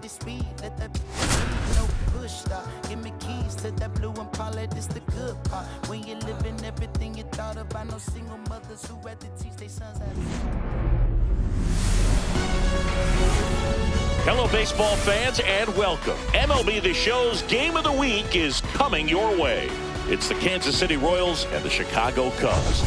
The speed, let that no push stop. Give me keys to that blue Impala, this the good part. When you're living everything you thought about, no single mothers who had to teach their sons how to. Hello, baseball fans, and welcome. MLB The Show's Game of the Week is coming your way. It's the Kansas City Royals and the Chicago Cubs.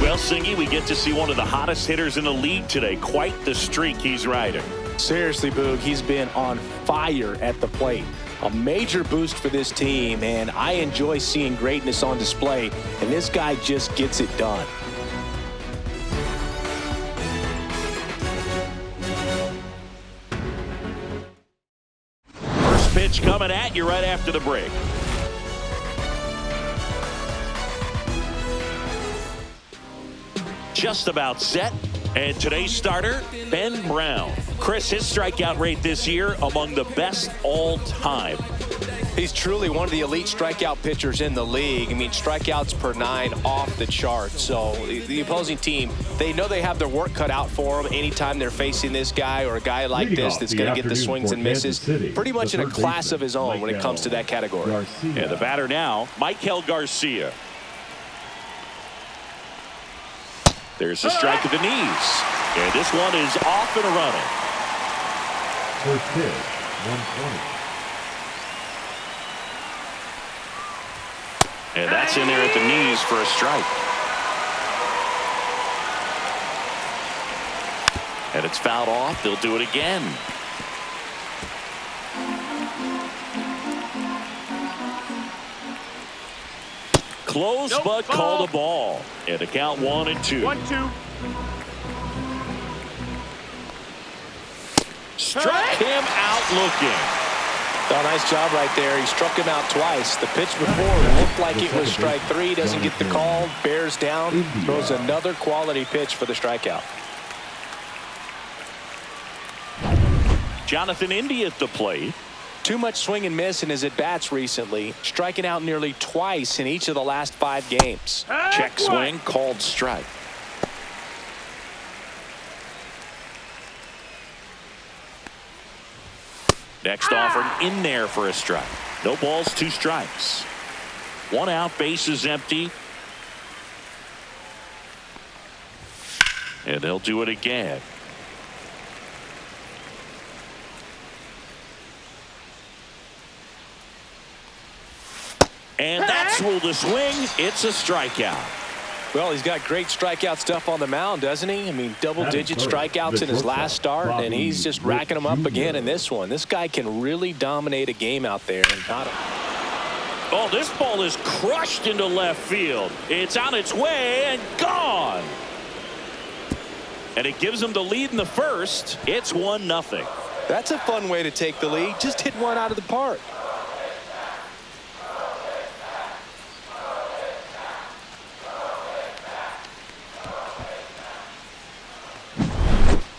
Well, Singy, we get to see one of the hottest hitters in the league today. Quite the streak he's riding. Seriously, Boog, he's been on fire at the plate. A major boost for this team, and I enjoy seeing greatness on display, and this guy just gets it done. First pitch coming at you right after the break. Just about set, and today's starter, Ben Brown. Chris, his strikeout rate this year among the best all time. He's truly one of the elite strikeout pitchers in the league. I mean, strikeouts per 9 off the chart. So the opposing team, they know they have their work cut out for them anytime they're facing this guy or a guy like this that's going to get the swings and misses. Pretty much in a class of his own when it comes to that category. And the batter now, Michael Garcia. There's a strike at the knees. And this one is off and running. First pitch, 120. And that's in there at the knees for a strike. And it's fouled off. They'll do it again. Close, but called a ball. And the count 1-2. 1-2. Struck him out looking. Oh, nice job right there. He struck him out twice. The pitch before looked like it was strike 3. Doesn't get the call. Bears down. Throws another quality pitch for the strikeout. Jonathan India at the plate. Too much swing and miss in his at-bats recently, striking out nearly twice in each of the last 5 games. Check swing, called strike. Next offered in there for a strike. No balls, 2 strikes. 1 out, bases empty. And they'll do it again. And that's ruled a swing. It's a strikeout. Well, he's got great strikeout stuff on the mound, doesn't he? I mean, double-digit strikeouts in his last start, and he's just racking them up again in this one. This guy can really dominate a game out there. Oh, this ball is crushed into left field. It's on its way and gone. And it gives him the lead in the first. It's 1-0. That's a fun way to take the lead. Just hit one out of the park.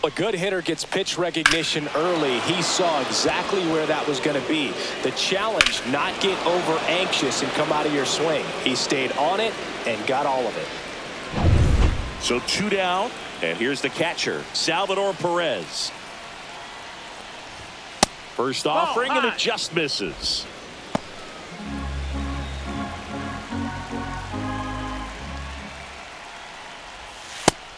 A good hitter gets pitch recognition early. He saw exactly where that was going to be. The challenge, not get over anxious and come out of your swing. He stayed on it and got all of it. So 2 down, and here's the catcher, Salvador Perez. First offering, and it just misses.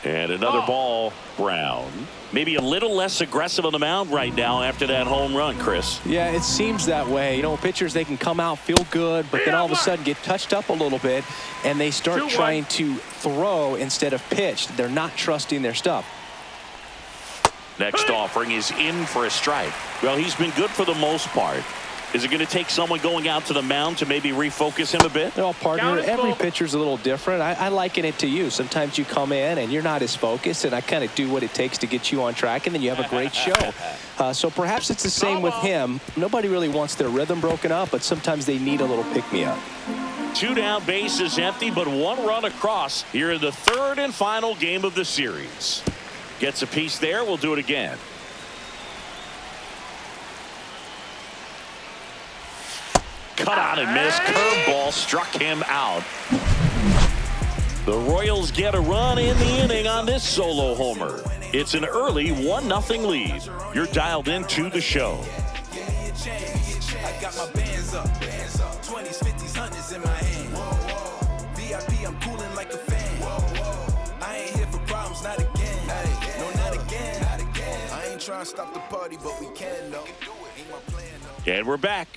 And another ball, Brown. Maybe a little less aggressive on the mound right now after that home run, Chris. Yeah, it seems that way. You know, pitchers, they can come out, feel good, but then all of a sudden get touched up a little bit, and they start trying to throw instead of pitch. They're not trusting their stuff. Next offering is in for a strike. Well, he's been good for the most part. Is it going to take someone going out to the mound to maybe refocus him a bit? Well, partner, every pitcher's a little different. I liken it to you. Sometimes you come in and you're not as focused, and I kind of do what it takes to get you on track, and then you have a great show. So perhaps it's the same with him. Nobody really wants their rhythm broken up, but sometimes they need a little pick-me-up. 2 down, bases empty, but 1 run across here in the 3rd and final game of the series. Gets a piece there. We'll do it again. Cut on and miss. Curveball struck him out. The Royals get a run in the inning on this solo homer. It's an early 1-0 lead. You're dialed into the show. I got my bands up, 20s, 50s, 100s in my hand. VIP, I'm cooling like a fan. I ain't here for problems, not again. No, not again. I ain't trying to stop the party, but we can though. Ain't my plan though. And we're back.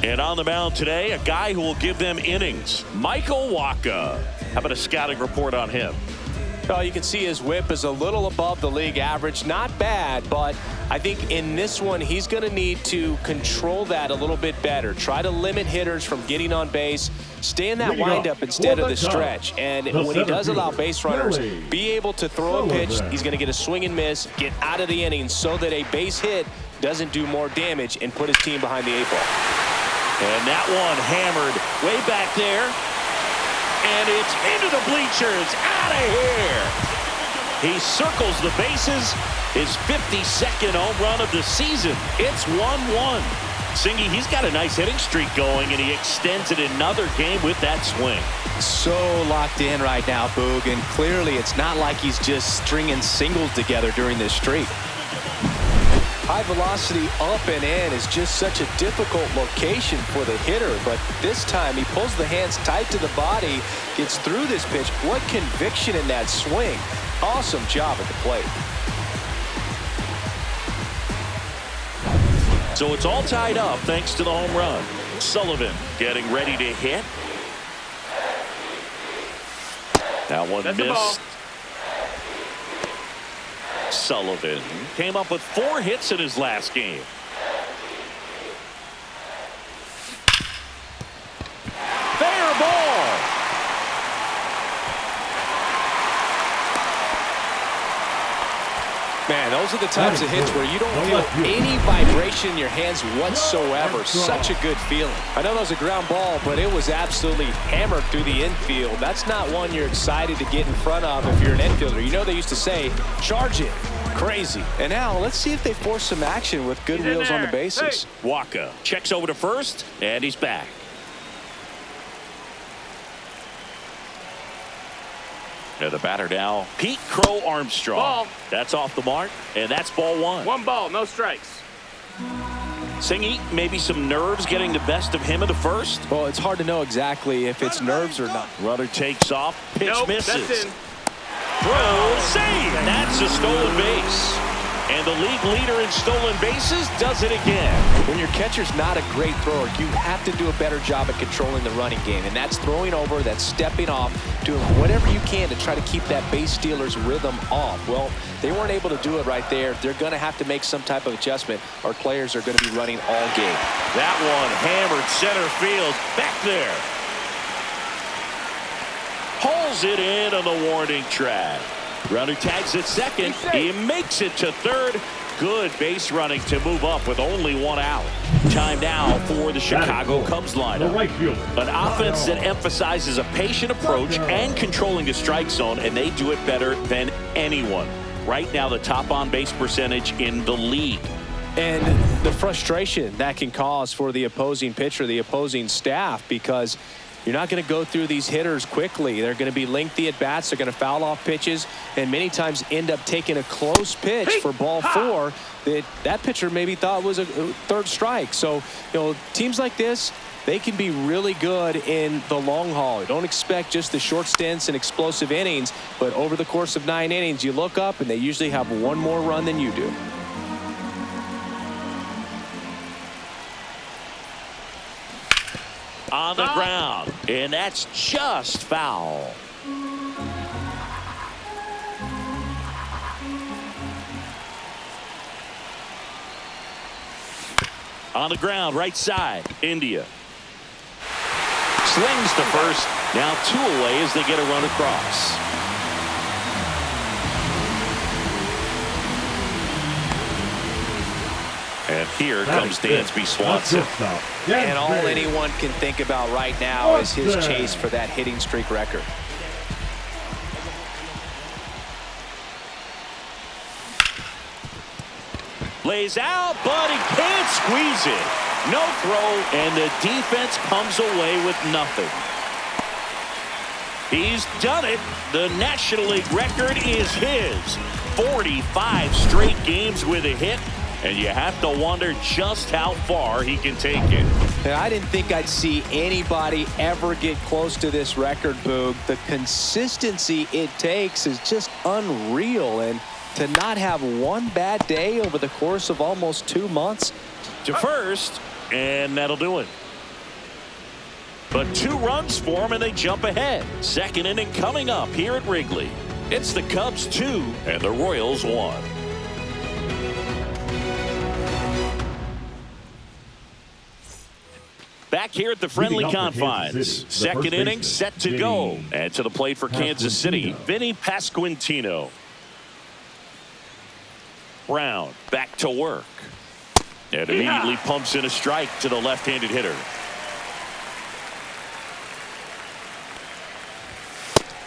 And on the mound today, a guy who will give them innings, Michael Wacha. How about a scouting report on him? Well, you can see his whip is a little above the league average. Not bad, but I think in this one, he's going to need to control that a little bit better. Try to limit hitters from getting on base. Stay in that windup instead of the stretch. And when he does allow base runners, be able to throw a pitch. He's going to get a swing and miss, get out of the inning so that a base hit doesn't do more damage and put his team behind the 8 ball. And that one hammered way back there. And it's into the bleachers. Out of here. He circles the bases. His 52nd home run of the season. It's 1-1. Singy, he's got a nice hitting streak going, and he extends it another game with that swing. So locked in right now, Boog, and clearly it's not like he's just stringing singles together during this streak. High velocity up and in is just such a difficult location for the hitter, but this time he pulls the hands tight to the body, gets through this pitch. What conviction in that swing. Awesome job at the plate. So it's all tied up thanks to the home run. Sullivan getting ready to hit. That one missed. Sullivan came up with 4 hits in his last game. Fair ball. Man, those are the types of hits where you don't feel any vibration in your hands whatsoever. Such a good feeling. I know that was a ground ball, but it was absolutely hammered through the infield. That's not one you're excited to get in front of if you're an infielder. You know they used to say, charge it. Crazy. And now let's see if they force some action with good wheels on the bases. Hey. Wacha checks over to first, and he's back. And the batter now, Pete Crow Armstrong. Ball. That's off the mark, and that's ball 1. 1 ball, no strikes. Singy, maybe some nerves getting the best of him in the first. Well, it's hard to know exactly if it's nerves or not. Runner takes off, pitch misses. That's in. Throw, save. That's a stolen base. And the league leader in stolen bases does it again. When your catcher's not a great thrower, you have to do a better job at controlling the running game. And that's throwing over, that's stepping off, doing whatever you can to try to keep that base stealer's rhythm off. Well, they weren't able to do it right there. They're going to have to make some type of adjustment. Our players are going to be running all game. That one hammered center field back there. Pulls it in on the warning track. Runner tags at second. He makes it to third. Good base running to move up with only 1 out. Time now for the Chicago Cubs lineup. An offense that emphasizes a patient approach and controlling the strike zone, and they do it better than anyone. Right now, the top on-base percentage in the league. And the frustration that can cause for the opposing pitcher, the opposing staff, because you're not going to go through these hitters quickly. They're going to be lengthy at bats. They're going to foul off pitches and many times end up taking a close pitch for ball 4 that pitcher maybe thought was a 3rd strike. So, teams like this, they can be really good in the long haul. Don't expect just the short stints and explosive innings, but over the course of 9 innings, you look up and they usually have 1 more run than you do. On the ground, and that's just foul. On the ground, right side, India. Slings to first, now 2 away as they get a run across. And here comes Dansby Swanson. And all anyone can think about right now is his chase for that hitting streak record. Lays out, but he can't squeeze it. No throw, and the defense comes away with nothing. He's done it. The National League record is his. 45 straight games with a hit, and you have to wonder just how far he can take it. I didn't think I'd see anybody ever get close to this record, Boog. The consistency it takes is just unreal, and to not have one bad day over the course of almost 2 months. To first, and that'll do it. But 2 runs for him, and they jump ahead. Second inning coming up here at Wrigley. It's the Cubs 2 and the Royals 1. Back here at the friendly confines. Second inning set to go. And to the plate for Kansas City, Vinny Pasquantino. Brown back to work. And immediately pumps in a strike to the left-handed hitter.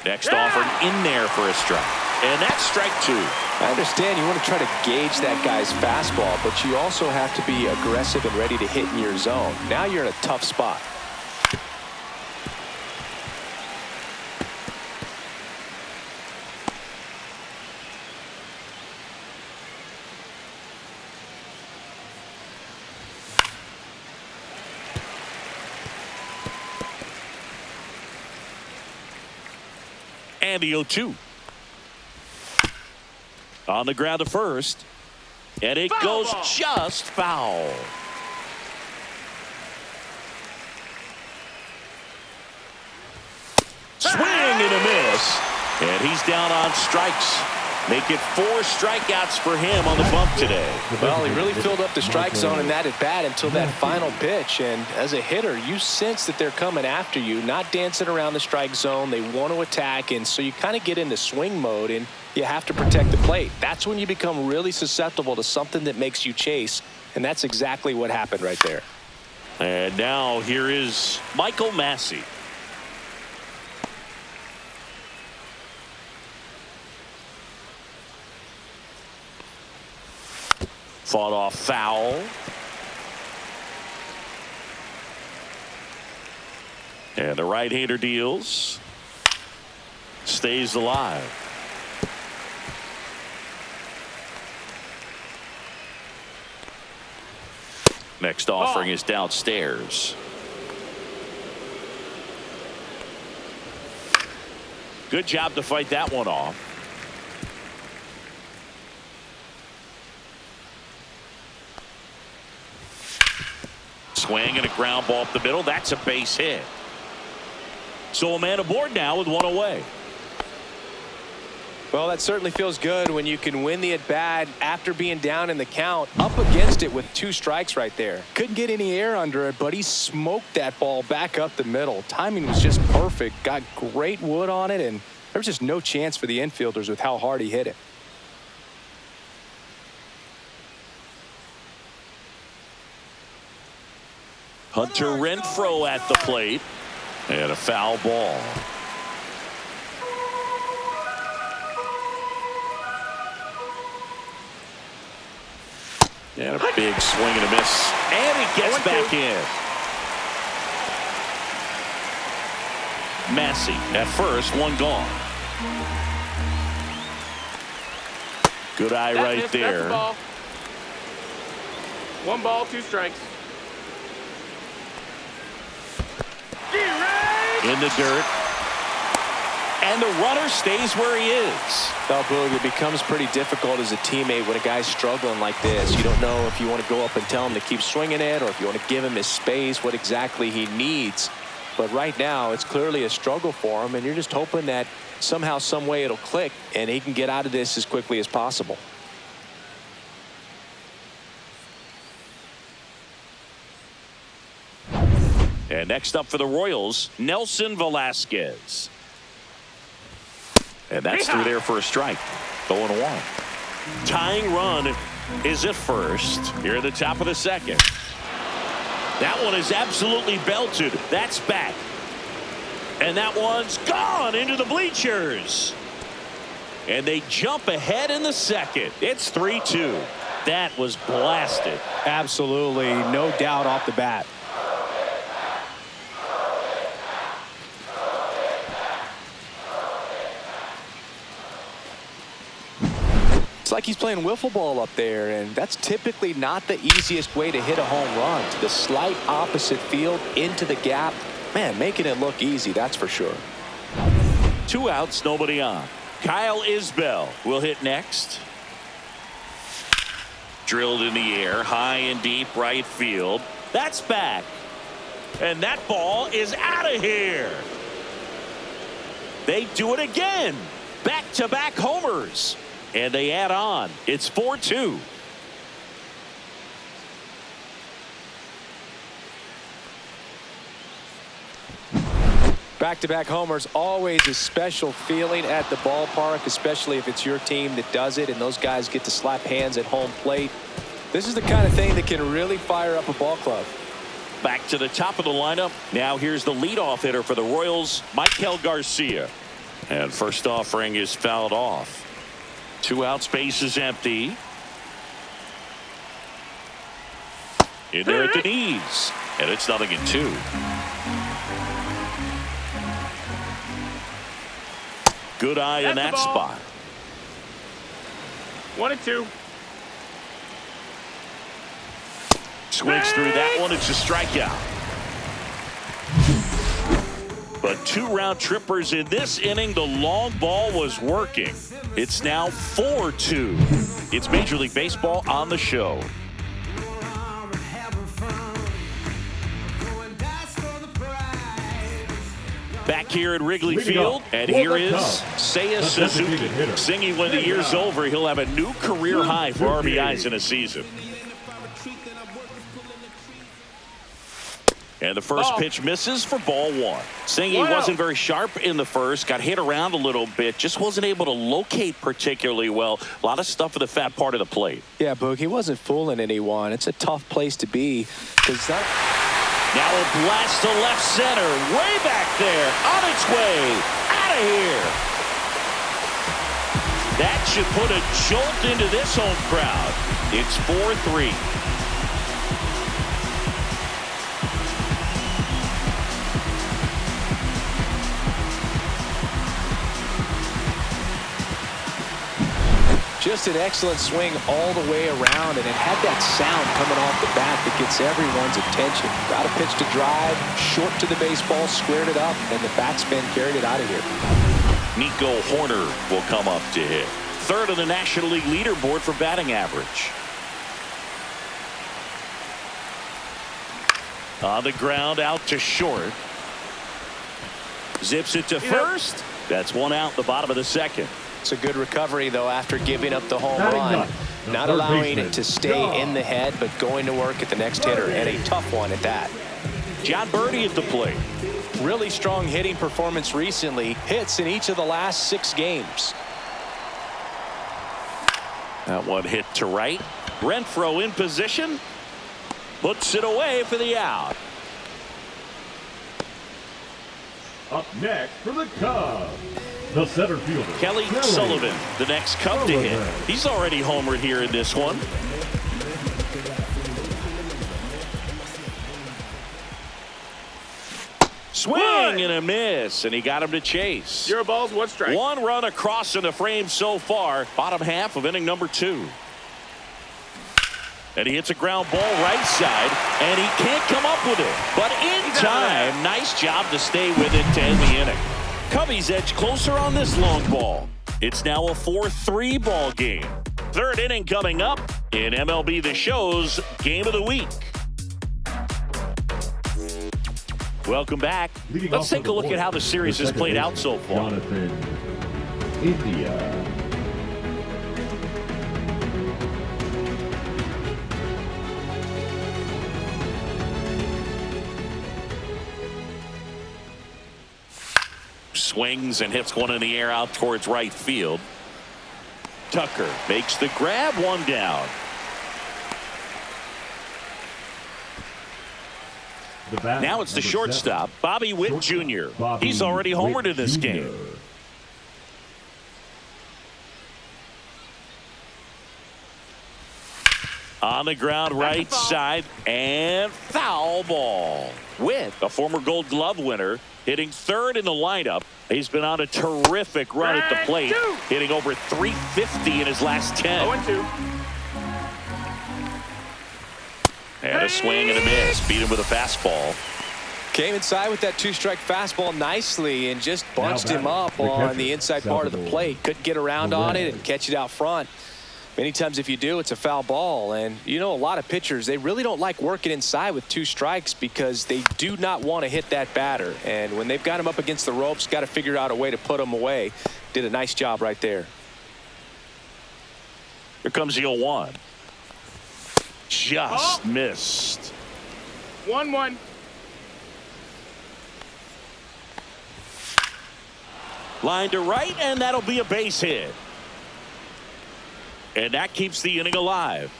Next offer in there for a strike. And that's strike 2. I understand you want to try to gauge that guy's fastball, but you also have to be aggressive and ready to hit in your zone. Now you're in a tough spot. And the 0-2. On the ground to first. And it goes just foul. Swing and a miss. And he's down on strikes. Make it 4 strikeouts for him on the bump today. Well, he really filled up the strike zone in that at bat until that final pitch. And as a hitter, you sense that they're coming after you, not dancing around the strike zone. They want to attack, and so you kind of get into swing mode, and you have to protect the plate. That's when you become really susceptible to something that makes you chase, and that's exactly what happened right there. And now here is Michael Massey. Fought off foul. And the right-hander deals. Stays alive. Next offering is downstairs. Good job to fight that one off. Swing and a ground ball up the middle. That's a base hit. So a man aboard now with 1 away. Well, that certainly feels good when you can win the at-bat after being down in the count, up against it with 2 strikes right there. Couldn't get any air under it, but he smoked that ball back up the middle. Timing was just perfect. Got great wood on it, and there was just no chance for the infielders with how hard he hit it. Hunter Renfroe at the plate. And a foul ball. And a big swing and a miss. And he gets back in. Massey at first, 1 gone. Good eye right there. Ball. 1 ball, 2 strikes. In the dirt. And the runner stays where he is. Well, Boog, it becomes pretty difficult as a teammate when a guy's struggling like this. You don't know if you want to go up and tell him to keep swinging it, or if you want to give him his space, what exactly he needs. But right now, it's clearly a struggle for him, and you're just hoping that somehow, some way it'll click, and he can get out of this as quickly as possible. And next up for the Royals, Nelson Velasquez. And that's through there for a strike. 0-1. Tying run is at first here at the top of the second. That one is absolutely belted. That's back. And that one's gone into the bleachers. And they jump ahead in the second. It's 3-2. That was blasted. Absolutely, no doubt off the bat. like he's playing wiffle ball up there, and that's typically not the easiest way to hit a home run. To the slight opposite field, into the gap. Man, making it look easy, that's for sure. 2 outs, nobody on. Kyle Isbell will hit next. Drilled in the air, high and deep right field. That's back. And that ball is out of here. They do it again. Back-to-back homers. And they add on. It's 4-2. Back-to-back homers, always a special feeling at the ballpark, especially if it's your team that does it and those guys get to slap hands at home plate. This is the kind of thing that can really fire up a ball club. Back to the top of the lineup. Now here's the leadoff hitter for the Royals, Michael Garcia. And first offering is fouled off. 2 outs, base is empty. In there at the knees. And it's 0-2. Good eye in that spot. 1-2. Swings through that one. It's a strikeout. But 2 round trippers in this inning. The long ball was working. It's now 4-2. It's Major League Baseball on the show. Back here at Wrigley Field, and here is Seiya Suzuki. Singing when the year's over, he'll have a new career high for RBIs in a season. And the first pitch misses for ball 1. Singing wasn't very sharp in the first, got hit around a little bit, just wasn't able to locate particularly well. A lot of stuff for the fat part of the plate. Yeah, Boog, he wasn't fooling anyone. It's a tough place to be. Now a blast to left center, way back there, on its way, out of here. That should put a jolt into this home crowd. It's 4-3. Just an excellent swing all the way around, and it had that sound coming off the bat that gets everyone's attention. Got a pitch to drive, short to the baseball, squared it up, and the backspin carried it out of here. Nico Horner will come up to hit. 3rd on the National League leaderboard for batting average. On the ground, out to short. Zips it to first. That's 1 out, the bottom of the 2nd. It's a good recovery, though, after giving up the home run. Not allowing it to stay in the head, but going to work at the next hitter, and a tough one at that. John Birdie at the plate. Really strong hitting performance recently. Hits in each of the last 6 games. That one hit to right. Renfroe in position. Puts it away for the out. Up next for the Cubs, the center fielder, Kelly Sullivan, the next Cub to hit. He's already homered here in this one. Swing and a miss, and he got him to chase. 0 balls, 1 strike. 1 run across in the frame so far. Bottom half of inning number 2. And he hits a ground ball right side, and he can't come up with it. But in time, nice job to stay with it to end the inning. Cubbies edge closer on this long ball. It's now a 4-3 ball game. 3rd inning coming up in MLB The Show's Game of the Week. Welcome back. Let's take a look at how the series has played out so far. Jonathan India. Swings and hits one in the air out towards right field. Tucker makes the grab, 1 down. Now it's the shortstop, Bobby Witt Jr. He's already homered in this game. On the ground, right side, and foul ball. With a former Gold Glove winner hitting third in the lineup. He's been on a terrific run at the plate, hitting over 350 in his last 10. 0-2. And a swing and a miss. Beat him with a fastball. Came inside with that 2-strike fastball nicely and just bunched him up on the inside part of the plate. Couldn't get around on it and catch it out front. Many times if you do, it's a foul ball. And you know, a lot of pitchers, they really don't like working inside with 2 strikes because they do not want to hit that batter. And when they've got him up against the ropes, got to figure out a way to put him away. Did a nice job right there. Here comes the 0-1. Just missed. 1-1. Line to right, and that'll be a base hit. And that keeps the inning alive.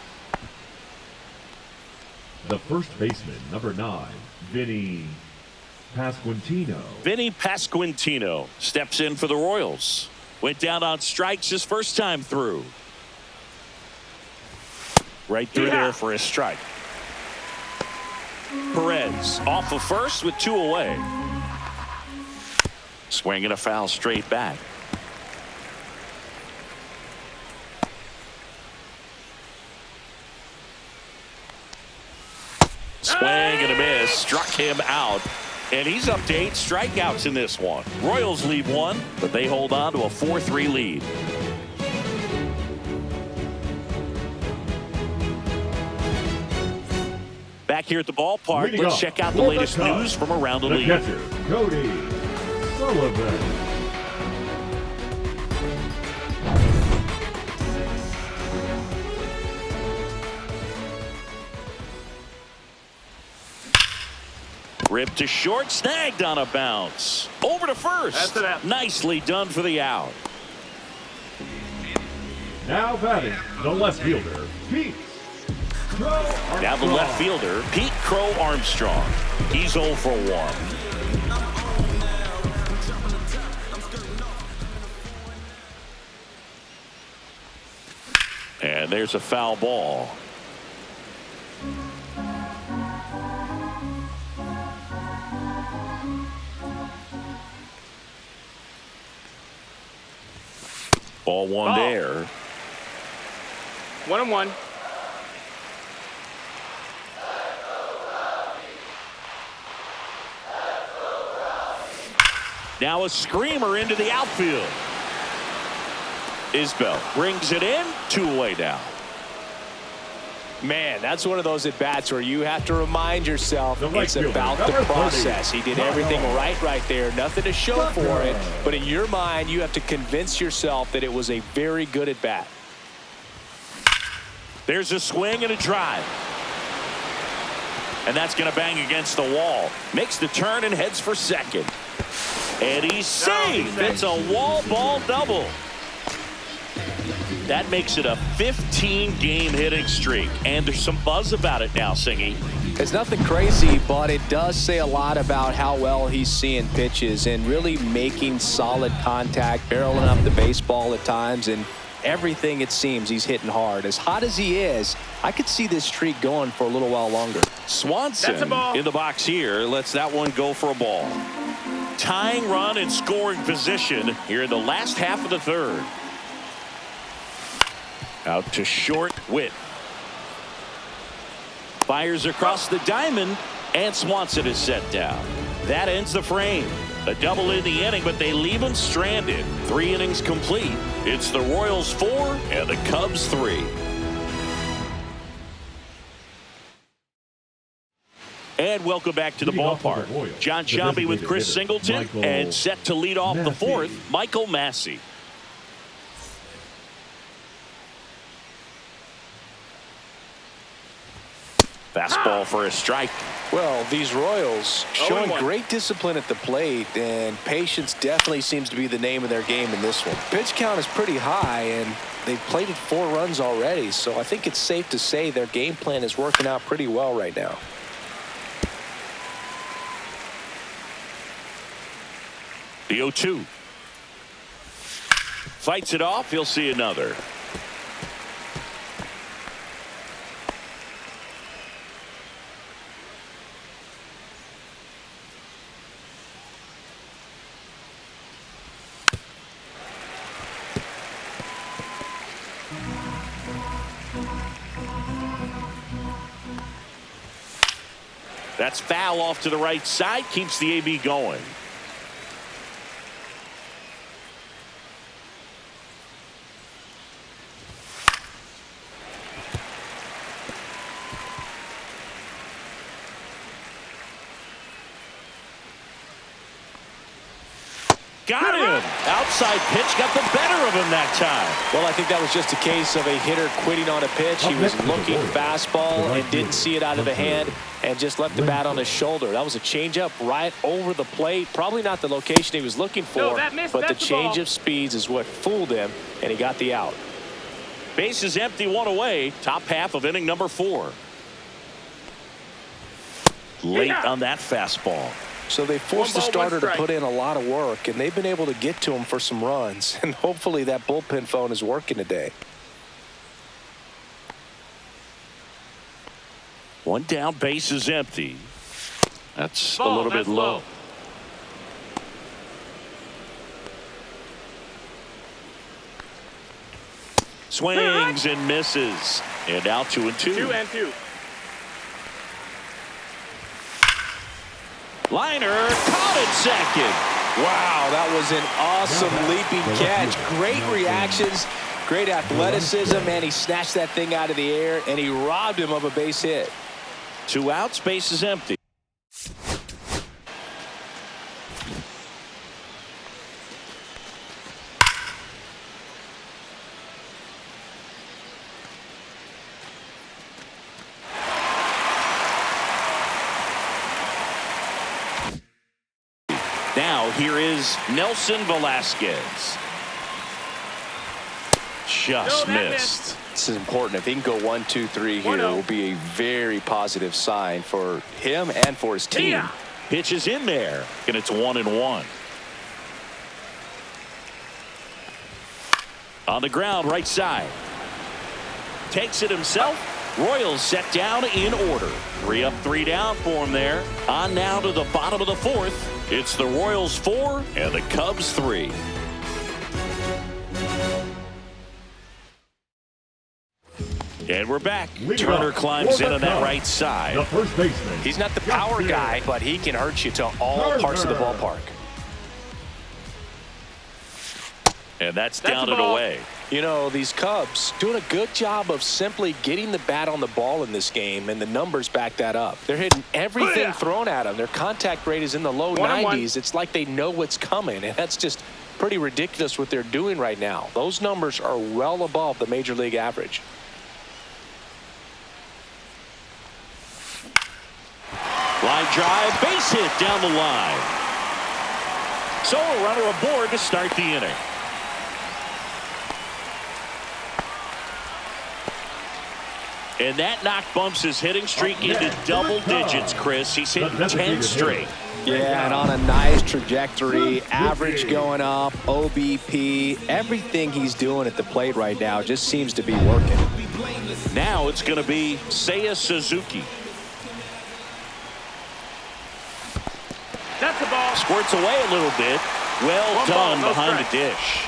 The first baseman, number 9, Vinny Pasquantino. Vinny Pasquantino steps in for the Royals. Went down on strikes his first time through. Right through there for a strike. Perez off of first with 2 away. Swinging a foul straight back. Swing and a miss. Struck him out. And he's up to 8 strikeouts in this one. Royals lead 1, but they hold on to a 4-3 lead. Back here at the ballpark, let's check out the latest news from around the league. Catcher, Cody Sullivan. Ripped to short, snagged on a bounce. Over to first. Nicely done for the out. Now batting, the left fielder, Pete Crow Armstrong. Now the left fielder, Pete Crow Armstrong. He's 0 for 1. And there's a foul ball. Ball 1 there. 1-1. Now a screamer into the outfield. Isbell brings it in, 2 away now. Man, that's one of those at-bats where you have to remind yourself it's fielder, about the process. He did everything right there. Nothing to show for it. But in your mind, you have to convince yourself that it was a very good at-bat. There's a swing and a drive. And that's going to bang against the wall. Makes the turn and heads for second. And he's safe. It's a wall ball double. That makes it a 15-game hitting streak. And there's some buzz about it now, Singy. It's nothing crazy, but it does say a lot about how well he's seeing pitches and really making solid contact, barreling up the baseball at times, and everything it seems he's hitting hard. As hot as he is, I could see this streak going for a little while longer. Swanson in the box here lets that one go for a ball. Tying run in scoring position here in the last half of the third. Out to short, Witt. Fires across the diamond, and Swanson is set down. That ends the frame. A double in the inning, but they leave him stranded. 3 innings complete. It's the Royals 4 and the Cubs 3. And welcome back to the ballpark. John Shelby with Chris Singleton, and set to lead off the 4th, Michael Massey. Fastball for a strike. Well, these Royals showing great discipline at the plate, and patience definitely seems to be the name of their game in this one. Pitch count is pretty high, and they've plated 4 runs already, so I think it's safe to say their game plan is working out pretty well right now. The 0-2. Fights it off. He'll see another. That's foul off to the right side. Keeps the AB going. Got him. Outside pitch got the better of him that time. Well, I think that was just a case of a hitter quitting on a pitch. He was looking fastball and didn't see it out of the hand and just left the bat on his shoulder. That was a changeup right over the plate. Probably not the location he was looking for, but the change of speeds is what fooled him, and he got the out. Base is empty, one away. Top half of inning number 4. Late on that fastball. So they forced the starter to put in a lot of work, and they've been able to get to him for some runs. And hopefully that bullpen phone is working today. One down, base is empty. That's a little bit low. Swings and misses. And out 2-2. 2-2. Liner caught at second. Wow, that was an awesome leaping catch. Great reactions, great athleticism, and he snatched that thing out of the air, and he robbed him of a base hit. 2 outs, base is empty. Now here is Nelson Velasquez. Just missed. This is important. If he can go 1-2-3 here, it will be a very positive sign for him and for his team. Pitch is in there, and it's 1-1. On the ground, right side. Takes it himself. Royals set down in order. 3 up, 3 down for him there. On now to the bottom of the 4th. It's the Royals 4 and the Cubs 3. And we're back. Turner climbs in on that right side. The first baseman. He's not the power guy, but he can hurt you to all parts of the ballpark. And that's down and away. You know, these Cubs doing a good job of simply getting the bat on the ball in this game, and the numbers back that up. They're hitting everything thrown at them. Their contact rate is in the low 90s. It's like they know what's coming, and that's just pretty ridiculous what they're doing right now. Those numbers are well above the major league average. Line drive, base hit down the line. So a runner aboard to start the inning. And that knock bumps his hitting streak into double digits, Chris. He's hit 10 straight. Yeah, and on a nice trajectory, average going up, OBP, everything he's doing at the plate right now just seems to be working. Now it's going to be Seiya Suzuki. That's the ball. Squirts away a little bit. Well done behind the dish.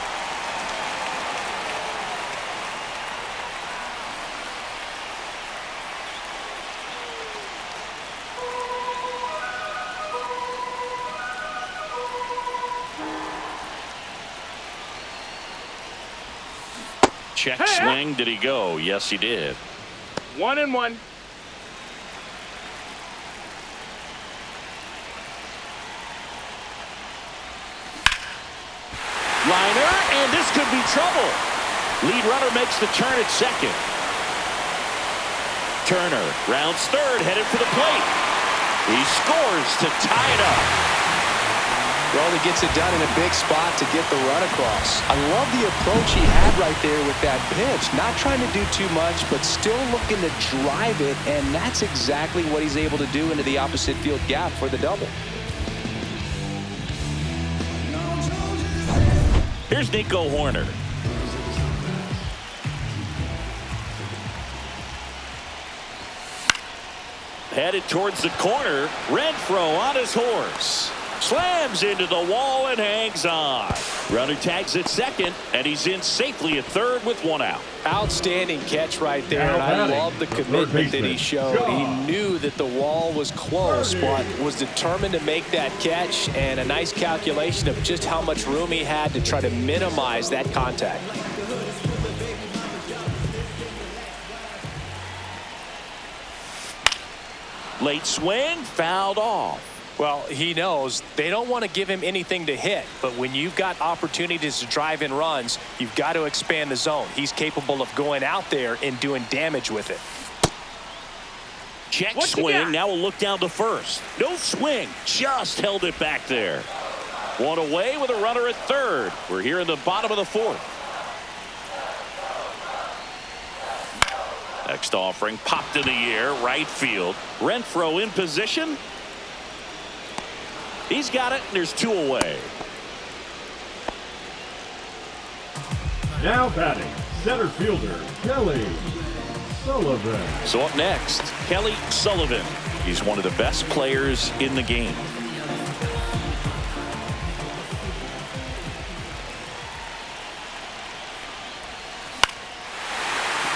Check swing. Did he go? Yes, he did. 1-1. Liner, and this could be trouble. Lead runner makes the turn at second. Turner rounds third, headed for the plate. He scores to tie it up. Well, he gets it done in a big spot to get the run across. I love the approach he had right there with that pitch. Not trying to do too much, but still looking to drive it, and that's exactly what he's able to do into the opposite field gap for the double. Here's Nico Horner. Headed towards the corner. Renfroe on his horse. Slams into the wall and hangs on. Runner tags at second, and he's in safely at third with one out. Outstanding catch right there, and I love the commitment that he showed. He knew that the wall was close, but was determined to make that catch, and a nice calculation of just how much room he had to try to minimize that contact. Late swing, fouled off. Well, he knows they don't want to give him anything to hit, but when you've got opportunities to drive in runs, you've got to expand the zone. He's capable of going out there and doing damage with it. Check swing, now we'll look down to first. No swing, just held it back there. One away with a runner at third. We're here in the bottom of the fourth. Next offering popped in the air, right field. Renfroe in position. He's got it, and there's two away. Now batting, center fielder, Kelly Sullivan. So up next, Kelly Sullivan. He's one of the best players in the game.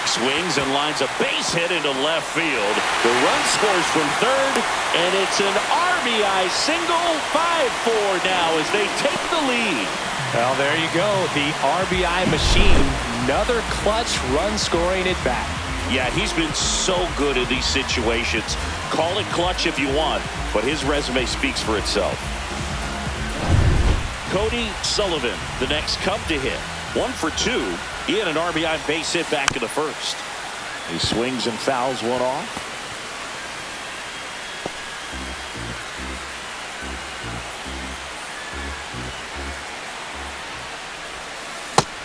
Swings and lines a base hit into left field. The run scores from third, and it's an RBI single. 5-4 now as they take the lead. Well, there you go. The RBI machine. Another clutch run scoring at bat. Yeah, he's been so good in these situations. Call it clutch if you want, but his resume speaks for itself. Cody Sullivan, the next Cub to hit. 1 for 2. He had an RBI base hit back in the first. He swings and fouls one off.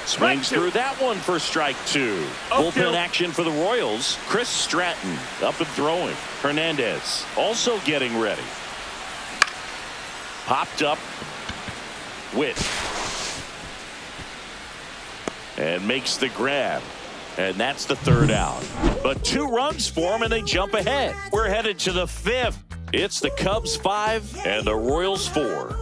Swings through that one for strike 2. Bullpen action for the Royals. Chris Stratton up and throwing. Hernandez also getting ready. Popped up. Witt. And makes the grab. And that's the third out. But 2 runs for him, and they jump ahead. We're headed to the 5th. It's the Cubs 5 and the Royals 4.